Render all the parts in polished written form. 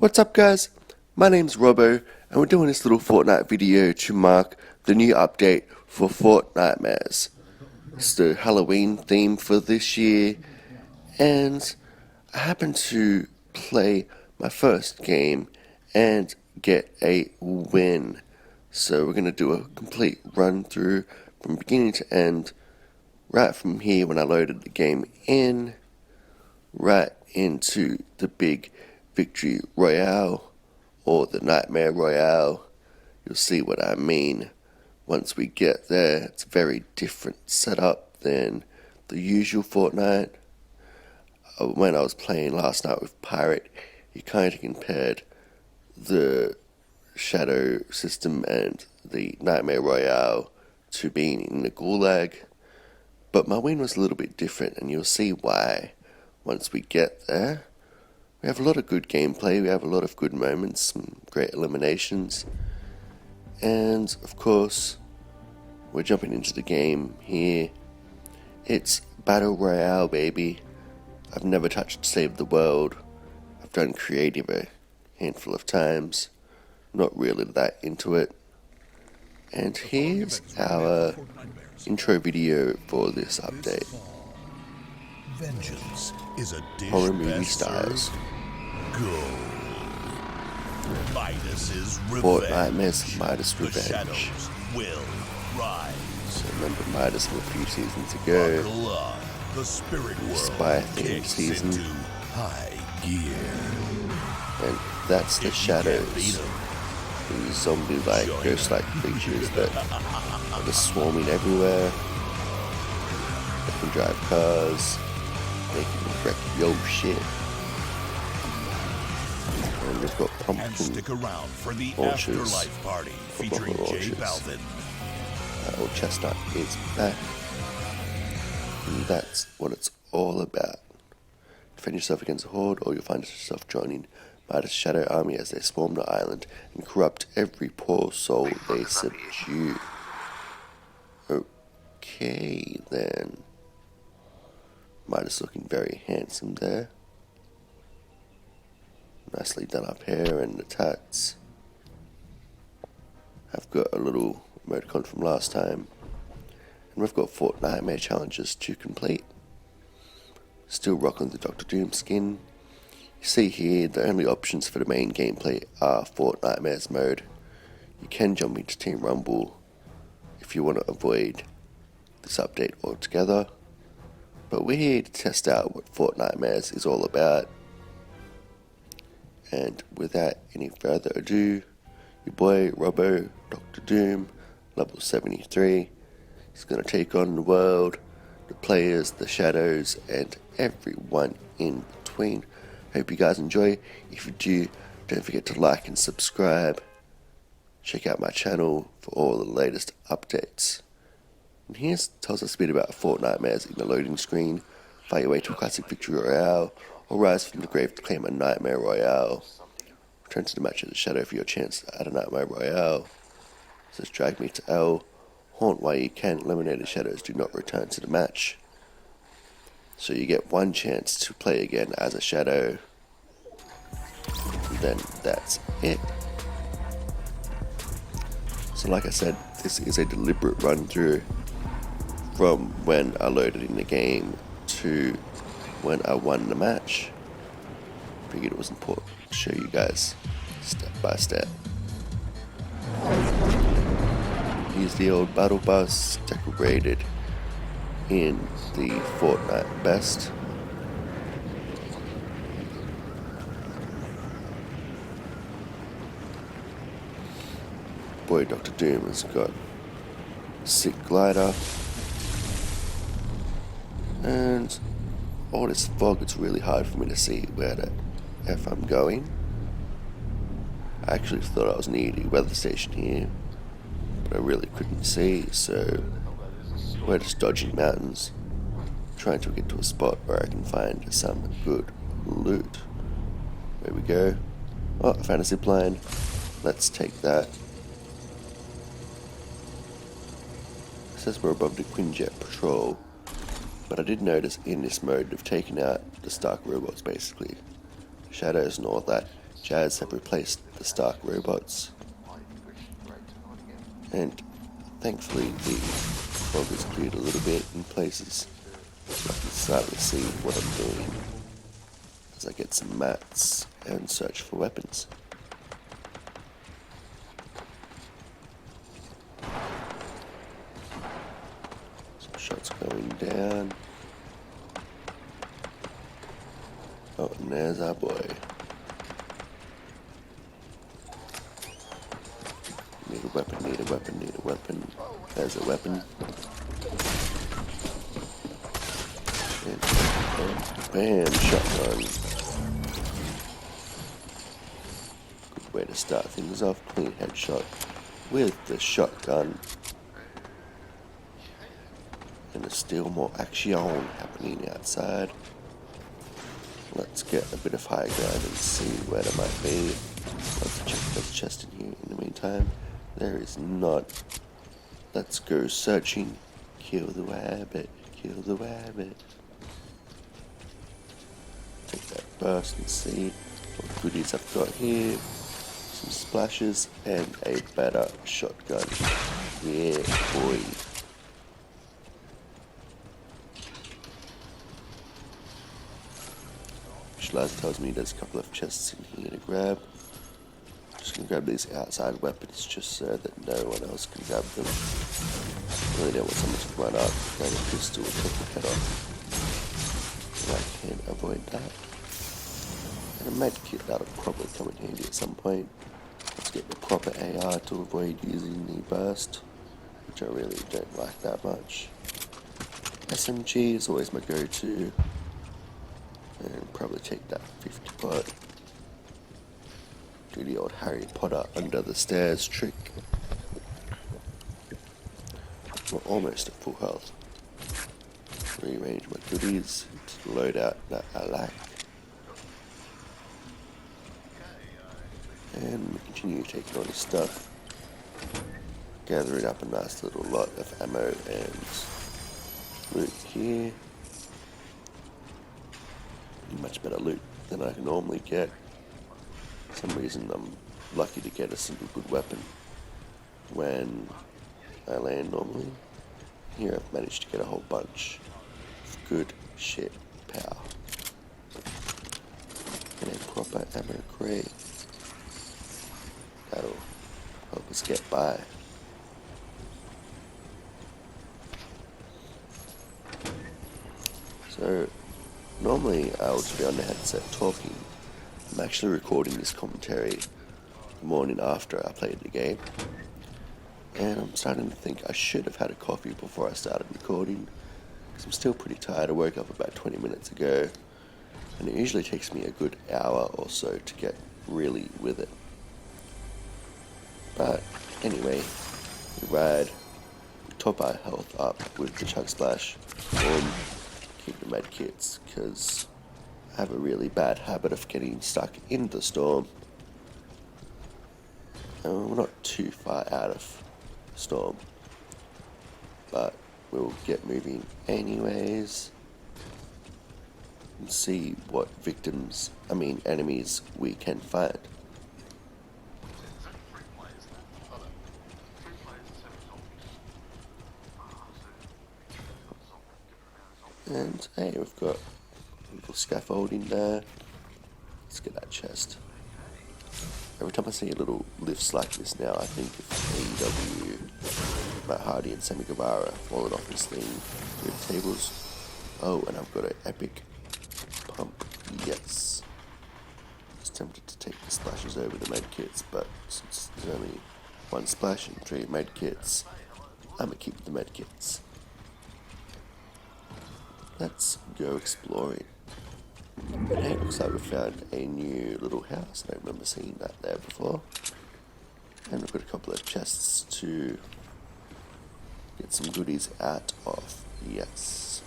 What's up guys, my name's Robbo and we're doing this little Fortnite video to mark the new update for Fortnitemares. It's the Halloween theme for this year and I happened to play my first game and get a win. So we're going to do a complete run through from beginning to end, right from here when I loaded the game in, right into the big Victory Royale or the Nightmare Royale. You'll see what I mean once we get there. It's a very different setup than the usual Fortnite. When I was playing last night with Pirate, he kind of compared the Shadow system and the Nightmare Royale to being in the Gulag, but my win was a little bit different and you'll see why once we get there. We have a lot of good gameplay, we have a lot of good moments, some great eliminations, and of course we're jumping into the game here. It's Battle Royale, baby. I've never touched Save the World. I've done creative a handful of times, not really that into it. And here's our intro video for this update. Vengeance is a dish Horror movie best styles. served gold. Midas's Fortnitemares, revenge. Midas The Revenge. shadows will rise. So remember Midas from a few seasons ago. Buckle up. The spirit world Spy-themed kicks season. into high gear. And that's the If you can't shadows. beat 'em, These zombie-like, Join ghost-like creatures that are just swarming everywhere. They can drive cars. They can wreck your shit. And we've got and pumpkin stick around for the launchers. afterlife party featuring Pumpkin Jay launchers. Balvin. Old Chestnut is back. And that's what it's all about. Defend yourself against a horde, or you'll find yourself joining Midas' shadow army as they swarm the island and corrupt every poor soul they subdue. Okay then. Midas looking very handsome there. Nicely done up hair and the tats. I've got a little emoticon from last time. And we've got Fortnitemare challenges to complete. Still rocking the Dr. Doom skin. You see here, the only options for the main gameplay are Fortnitemares mode. You can jump into Team Rumble if you want to avoid this update altogether. But we're here to test out what Fortnitemares is all about. And without any further ado, your boy Robbo, Dr. Doom, level 73. He's going to take on the world, the players, the shadows, and everyone in between. Hope you guys enjoy. If you do, don't forget to like and subscribe. Check out my channel for all the latest updates. And here tells us a bit about Fortnitemares in the loading screen. Fight your way to a classic Victory Royale, or rise from the grave to claim a Nightmare Royale. Return to the match as a shadow for your chance at a Nightmare Royale. It says drag me to L. Haunt while you can. Eliminated shadows do not return to the match. So you get one chance to play again as a shadow. And then that's it. So like I said, this is a deliberate run through from when I loaded in the game to when I won the match. Figured it was important to show you guys step by step. Here's the old battle bus decorated in the Fortnite best. Boy, Dr. Doom has got a sick glider. And all this fog, it's really hard for me to see where the F I'm going. I actually thought I was near the weather station here, but I really couldn't see, so we're just dodging mountains, trying to get to a spot where I can find some good loot. There we go. Oh, I found a zip line. Let's take that. It says we're above the QUINJET patrol, but I did notice in this mode they've taken out the Stark robots basically. Shadows and all that. Jazz have replaced the Stark robots. And thankfully the fog has cleared a little bit in places, so I can start to see what I'm doing as I get some mats and search for weapons. Some shots going down. Oh, and there's our boy. Need a weapon, need a weapon, need a weapon. There's a weapon. And bam, shotgun. Good way to start things off. Clean headshot with the shotgun. And there's still more action happening outside. Let's get a bit of high ground and see where there might be. Let's check the chest in here in the meantime. There is not. Let's go searching. Kill the rabbit, kill the rabbit. Take that burst and see what goodies I've got here. Some splashes and a better shotgun. Yeah, boy. Visualizer tells me there's a couple of chests in here to grab. Just gonna grab these outside weapons just so that no one else can grab them. Really don't want someone to run up, grab a pistol and take the head off. And I can avoid that. And a med kit that'll probably come in handy at some point. Let's get the proper AR to avoid using the burst, which I really don't like that much. SMG is always my go-to. And probably take that 50 pot. Do the old Harry Potter under the stairs trick. We're almost at full health. Rearrange my goodies to the loadout that I like. And we continue taking all this stuff. Gathering up a nice little lot of ammo and loot here. Much better loot than I can normally get. For some reason I'm lucky to get a single good weapon when I land normally. Here I've managed to get a whole bunch of good shit power. And a proper ammo crate. That'll help us get by. So normally I would be on the headset talking. I'm actually recording this commentary the morning after I played the game. And I'm starting to think I should have had a coffee before I started recording, because I'm still pretty tired. I woke up about 20 minutes ago, and it usually takes me a good hour or so to get really with it. But anyway, we ride, we top our health up with the chug splash, keep the med kits, because I have a really bad habit of getting stuck in the storm. And we're not too far out of the storm, but we'll get moving anyways and see what enemies we can find. And hey, we've got a little scaffolding there. Let's get that chest. Every time I see little lifts like this now, I think of AEW, Matt Hardy and Sammy Guevara falling off this thing with tables. Oh, and I've got an epic pump. Yes. Just tempted to take the splashes over the med kits, but since there's only one splash and 3 med kits, I'm gonna keep the med kits. Let's go exploring. And hey, looks like we found a new little house. I don't remember seeing that there before. And we've got a couple of chests to get some goodies out of. Yes.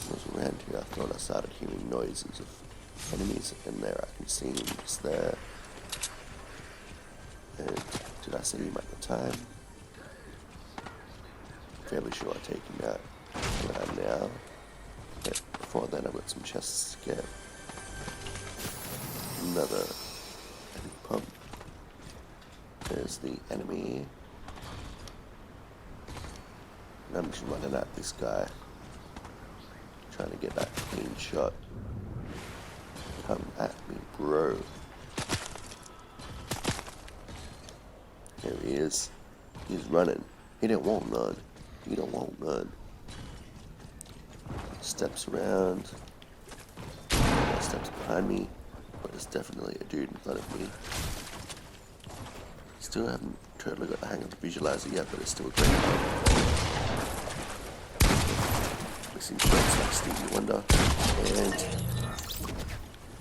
I was around here, I thought I started hearing noises of enemies, and there I can see him just there. And did I see him at the time? Fairly sure I take him out around now. Yep, before then I've got some chests to get. Another heavy pump. There's the enemy. And I'm just running at this guy. Trying to get that clean shot. Come at me, bro. There he is. He's running. He don't want none. He don't want none. Steps around. Steps behind me. But there's definitely a dude in front of me. Still haven't totally got the hang of the visualizer yet, but it's still great. Missing shots like Stevie Wonder. And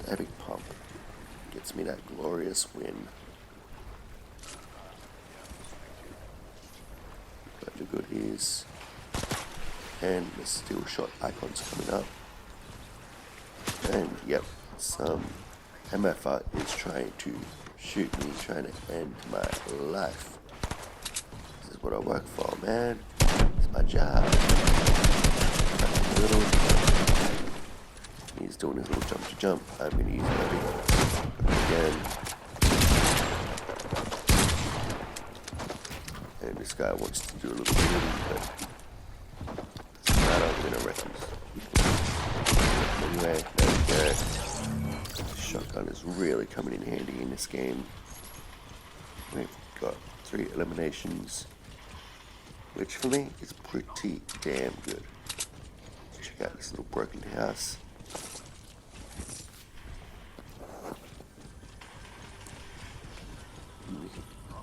the epic pump gets me that glorious win. But the good is, and the steel shot icon's coming up. And yep, some MFR is trying to shoot me, trying to end my life. This is what I work for, man. It's my job. He's doing his little jump to jump. I'm gonna use it again. And this guy wants to do a little bit, but doesn't matter. I'm gonna wreck him. Anyway, there we go. Shotgun is really coming in handy in this game. We've got 3 eliminations, which for me is pretty damn good. Let's check out this little broken house.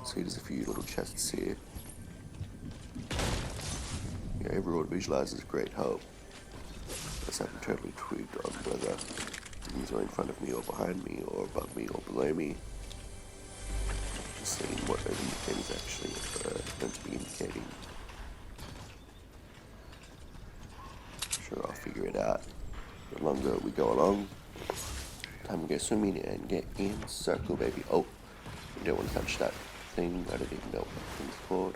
See, there's a few little chests here. Yeah, everyone visualizes great help. I haven't totally twigged on whether things are in front of me or behind me or above me or below me. Just seeing what those indicators actually are meant to be indicating. Sure, I'll figure it out. The longer we go along, time to go swimming and get in circle, baby. Oh, I don't want to touch that thing. I don't even know what that thing's called.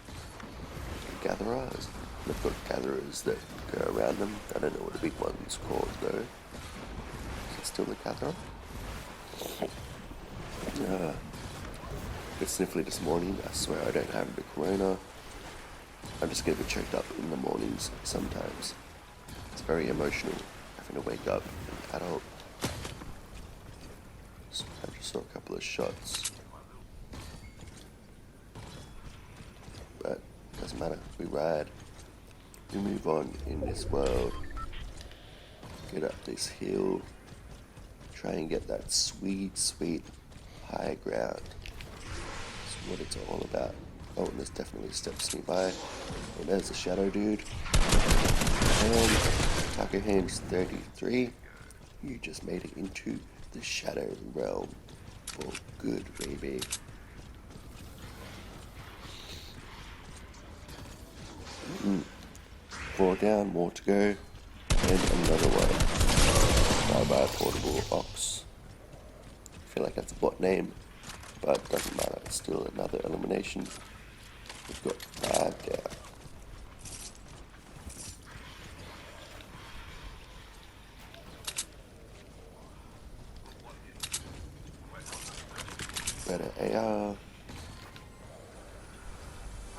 Gatherers. They've got gatherers that go around them. I don't know what the big one's called though. Is it still the gatherer? Bit sniffly this morning. I swear I don't have the corona. I'm just getting checked up in the mornings sometimes. It's very emotional having to wake up an adult. So I just saw a couple of shots. But doesn't matter, we ride. We move on in this world. Get up this hill. Try and get that sweet, sweet high ground. That's what it's all about. Oh, and there's definitely steps nearby. Oh, there's a shadow dude. And Taco Hands 33. You just made it into the shadow realm. Oh, good, baby. Four down, more to go, and another one. Bye-bye, portable ox. I feel like that's a bot name, but doesn't matter. It's still another elimination. We've got 5 down. Better AR.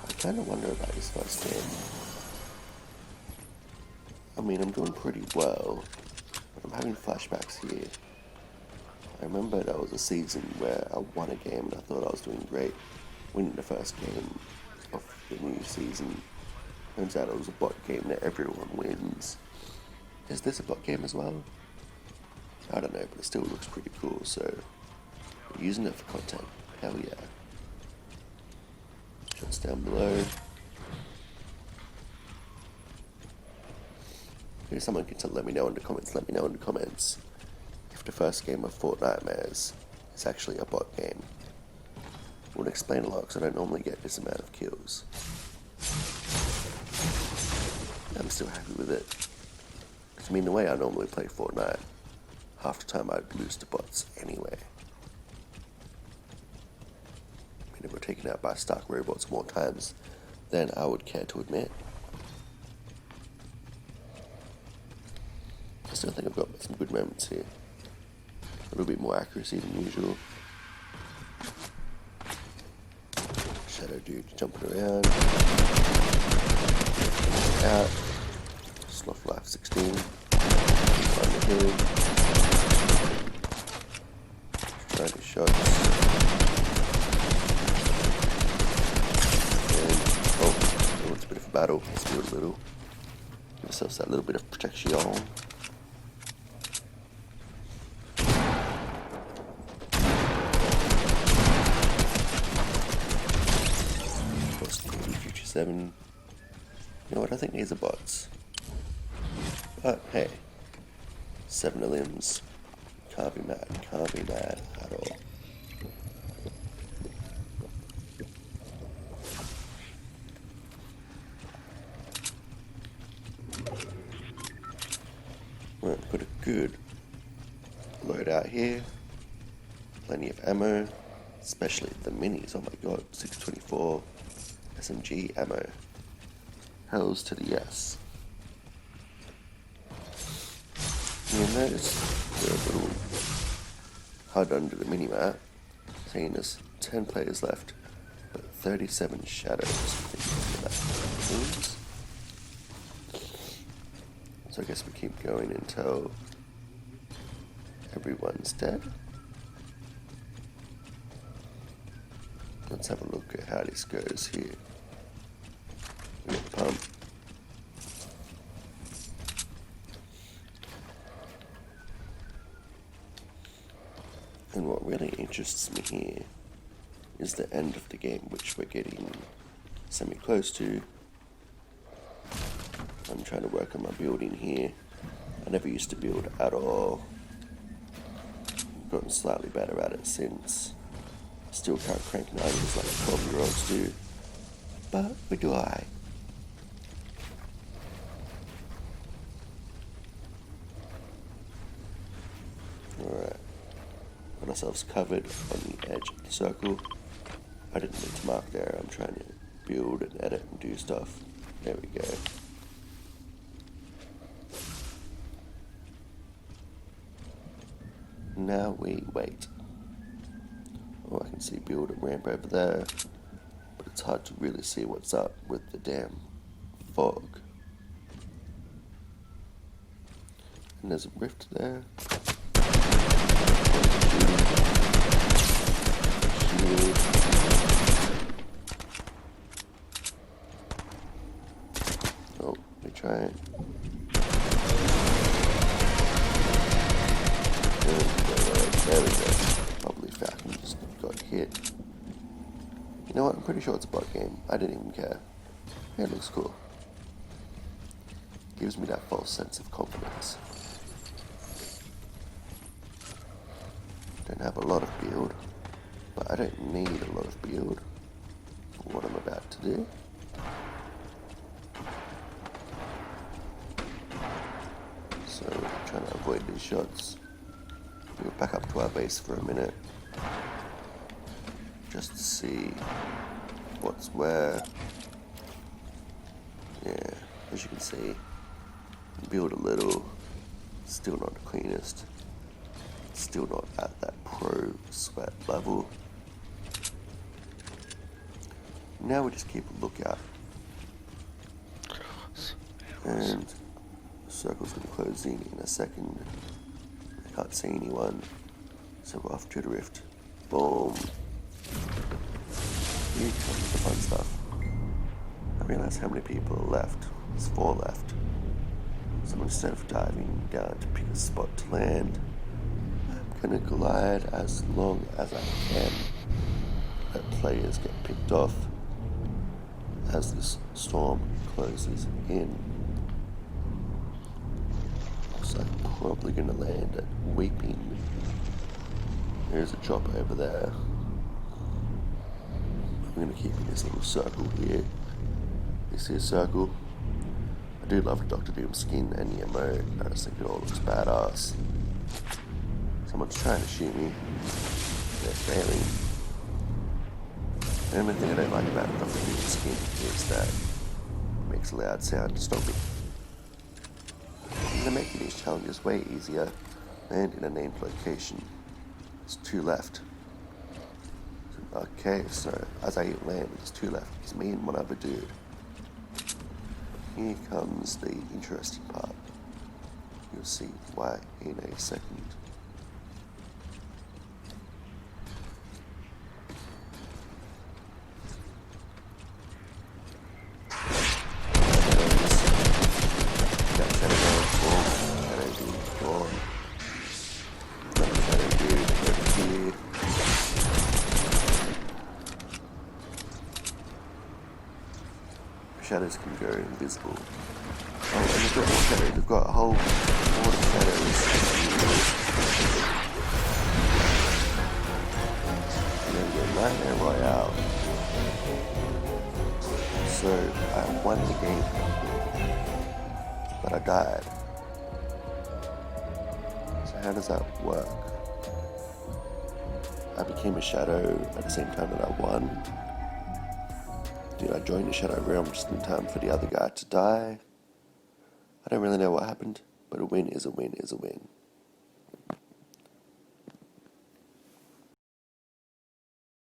I kind of wonder about this first game. I mean, I'm doing pretty well, but I'm having flashbacks here. I remember there was a season where I won a game and I thought I was doing great, winning the first game of the new season. Turns out it was a bot game that everyone wins. Is this a bot game as well? I don't know, but it still looks pretty cool, so I'm using it for content. Hell yeah. Shots down below. Maybe someone can let me know in the comments. Let me know in the comments if the first game of Fortnitemares is actually a bot game. It would explain a lot because I don't normally get this amount of kills. I'm still happy with it. Because I mean, the way I normally play Fortnite, half the time I'd lose to bots anyway. I mean, if we're taken out by Stark robots more times than I would care to admit. still think I've got some good moments here. A little bit more accuracy than usual. Shadow dude jumping around. Out. Sloth life 16. On the hill. Trying to shots. And, oh, it's a bit of a battle. Let's do it a little. Give ourselves that little bit of protection. Future 7. You know what? I think these are bots. But hey, 7 limbs. Can't be mad. Can't be mad at all. Well, got a good loadout here. Plenty of ammo, especially the minis. Oh my god, 624 SMG ammo. Hells to the yes. You notice we're a little hard under the minimap, saying there's 10 players left, but 37 shadows. So I guess we keep going until everyone's dead. Let's have a look at how this goes here. We get the pump. And what really interests me here is the end of the game, which we're getting semi-close to. I'm trying to work on my building here. I never used to build at all. I've gotten slightly better at it since. Still can't crank 90s like 12-year-olds do. But we do alright. Alright. Got ourselves covered on the edge of the circle. I didn't mean to mark there. I'm trying to build and edit and do stuff. There we go. Now we wait. Oh, I can see build a ramp over there, but it's hard to really see what's up with the damn fog. And there's a rift there. Oh, let me try it. There we go. Probably Falcon just got hit. You know what? I'm pretty sure it's a bot game. I didn't even care. It looks cool. Gives me that false sense of confidence. Don't have a lot of build, but I don't need a lot of build for what I'm about to do. So, trying to avoid these shots. We'll back up to our base for a minute, just to see what's where. Yeah, as you can see, build a little, still not the cleanest, still not at that pro sweat level. Now we just keep a lookout, and the circle's going to close in a second. Can't see anyone, so we're off to the rift. Boom. Here comes the fun stuff. I realize how many people are left. There's 4 left. So instead of diving down to pick a spot to land, I'm gonna glide as long as I can. Let players get picked off as this storm closes in. So I'm probably gonna land at Weeping. There's a chopper over there. I'm gonna keep in this little circle here. You see a circle? I do love the Dr. Doom skin and the emote. I just think it all looks badass. Someone's trying to shoot me. They're failing. The only thing I don't like about the Dr. Doom skin is that it makes a loud sound to stop me. I'm making these challenges way easier. Land in a named location. There's 2 left. Okay, so as I land, there's 2 left. It's me and one other dude. Here comes the interesting part. You'll see why in a second. Shadows can go invisible. Oh, and we've got more shadows. We've got a whole horde of shadows. And then we go Nightmare Royale. So I won the game, but I died. So how does that work? I became a shadow at the same time that I won. Did I join the Shadow Realm just in time for the other guy to die? I don't really know what happened, but a win is a win is a win.